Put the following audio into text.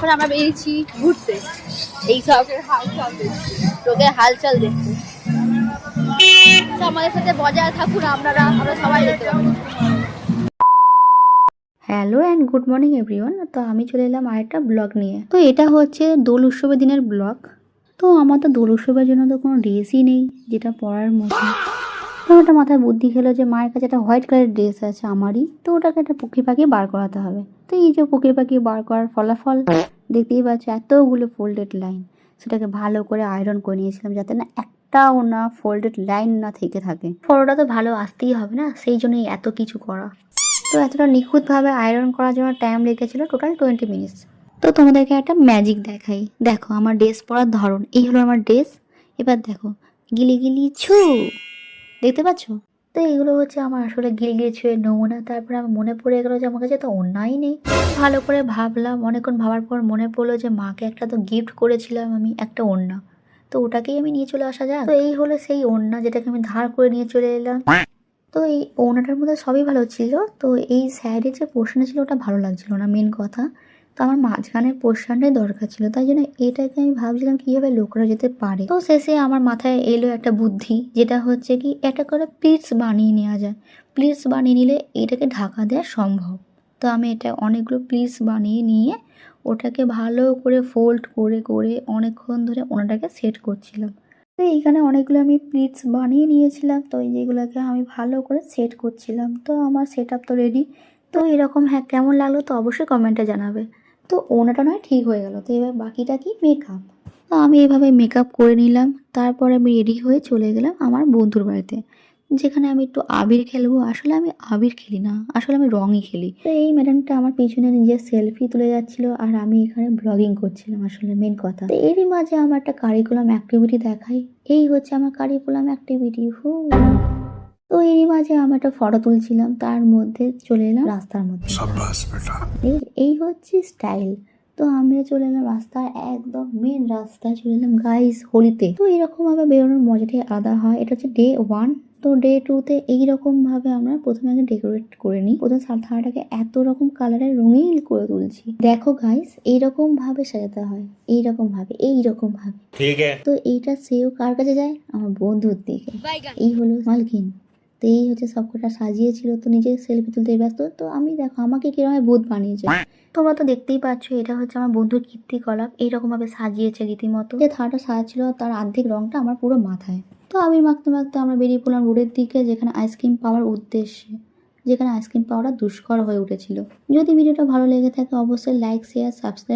এখন আমরা বেরিয়েছি ঘুরতে, এই শহরের লোকের হালচাল দেখতে। আমাদের সাথে বজায় থাকুন আপনারা, আমরা সবাই দেখতে পাবো। Hello and good morning everyone. তো আমি চলে এলাম আরেকটা ব্লগ নিয়ে। তো এটা হচ্ছে দোল উৎসবের দিনের ব্লগ। তো আমার তো দোল উৎসবের জন্য তো কোনো ড্রেসই নেই যেটা পরার মতো। তো ওটা মাথায় বুদ্ধি খেলো যে মায়ের কাছে একটা হোয়াইট কালারের ড্রেস আছে আমারই, তো ওটাকে একটা পুকি পাখি বার করাতে হবে। তো এই যে পুকি পাখি বার করার ফলাফল দেখতেই পাচ্ছ, এতগুলো ফোল্ডেড লাইন। সেটাকে ভালো করে আয়রন করে নিয়েছিলাম যাতে না একটাও না ফোল্ডেড লাইন না থেকে থাকে। ফটোটা তো ভালো আসতেই হবে না, সেই জন্যই এত কিছু করা। তো এতটা নিখুঁতভাবে আয়রন করার জন্য টাইম লেগেছিলো টোটাল 20 মিনিটস। তো তোমাদেরকে একটা ম্যাজিক দেখাই। দেখো আমার ড্রেস পরার ধরন, এই হলো আমার ড্রেস। এবার দেখো গিলি গিলি ছু, দেখতে পাচ্ছ? তো এইগুলো হচ্ছে আমার আসলে গিলি গিলি ছুঁয়ে নমুনা। তারপরে আমার মনে পড়ে গেলো যে আমার কাছে তো অন্যায় নেই। ভালো করে ভাবলাম, অনেকক্ষণ ভাবার পর মনে পড়লো যে মাকে একটা তো গিফট করেছিলাম আমি, একটা ওড়না। তো ওটাকেই আমি নিয়ে চলে আসা যাক। তো এই হলো সেই ওড়না যেটাকে আমি ধার করে নিয়ে চলে এলাম। তো এই ওড়নাটার মধ্যে সবই ভালো ছিল, তো এই সাইডের যে পোর্শনটা ছিল ওটা ভালো লাগছিল না মেন কথা। তো আমার মাঝখানের পোর্শনটাই দরকার ছিল, তাই জন্য এটাকে আমি ভাবছিলাম কীভাবে লোকরা যেতে পারে। তো শেষে আমার মাথায় এলো একটা বুদ্ধি, যেটা হচ্ছে কি একটা করে প্লিটস বানিয়ে নেওয়া যায়। প্লিটস বানিয়ে নিলে এটাকে ঢাকা দেওয়া সম্ভব। তো আমি এটা অনেকগুলো প্লিটস বানিয়ে নিয়ে ওটাকে ভালো করে ফোল্ড করে করে অনেকক্ষণ ধরে ওনাটাকে সেট করছিলাম। তো এইখানে অনেকগুলো আমি প্লিটস বানিয়ে নিয়েছিলাম, তো যেগুলোকে আমি ভালো করে সেট করছিলাম। তো আমার সেট আপ তো রেডি। তো এরকম হ্যাঁ কেমন লাগলো তো অবশ্যই কমেন্টে জানাবে। তো ওনাটা নয় ঠিক হয়ে গেল। তো এবার বাকিটা কি মেকআপ। তো আমি এইভাবে মেকআপ করে নিলাম, তারপরে আমি রেডি হয়ে চলে গেলাম আমার বন্ধুর বাড়িতে, যেখানে আমি একটু আবির খেলবো। আসলে আমি আবির খেলি না, আসলে আমি রঙই খেলি। তো এই ম্যাডামটা আমার পিছনে নিজের সেলফি তুলে যাচ্ছিল আর আমি এখানে ব্লগিং করছিলাম, আসলে মেন কথা। তো এরই মাঝে আমার একটা কারিকুলাম অ্যাক্টিভিটি দেখাই। এই হচ্ছে আমার কারিকুলাম অ্যাক্টিভিটি। তো এরই মাঝে আমি একটা ফটো তুলছিলাম, তার মধ্যে চলে এলাম রাস্তার মধ্যে। এই হচ্ছে স্টাইল। তো আমরা চলে এলাম রাস্তায়, একদম মেন রাস্তায় চলে এলাম গাইস হোলিতে। তো এরকম ভাবে বেরোনোর মজাটাই আলাদা হয়। এটা হচ্ছে ডে 1। তো ডে 2-তে এইরকম ভাবে আমরা প্রথমে আগে ডেকোরেট করে নিই। প্রথমে থানাটাকে এত রকম কালারের রঙিন করে তুলছি। দেখো গাইস এইরকম ভাবে সাজাতে হয়, এইরকম ভাবে, এইরকম ভাবে। ঠিক আছে। তো এইটা সেও কার কাছে যায়? আমার বন্ধুর দিকে। এই হলো মালকিন। তো এই হচ্ছে সবকটা সাজিয়েছিল, তো নিজের সেলফি তুলতে ব্যস্ত। তো আমি দেখো আমাকে কিরকম ভূত বানিয়েছে। তোমরা তো দেখতেই পাচ্ছ, এটা হচ্ছে আমার বন্ধুর কীর্তিকলাপ। এইরকম ভাবে সাজিয়েছে রীতিমতো। যে থালাটা সাজাচ্ছিল তার অর্ধেক রংটা আমার পুরো মাথায়। তো আমি মাখতে মাখতে আমরা বেরিয়ে পড়লাম রোডের দিকে, যেখানে আইসক্রিম পাওয়ার উদ্দেশ্যে, যেখানে আইসক্রিম পাওয়াটা দুষ্কর হয়ে উঠেছিল। যদি ভিডিওটা ভালো লেগে থাকে অবশ্যই লাইক, শেয়ার, সাবস্ক্রাইব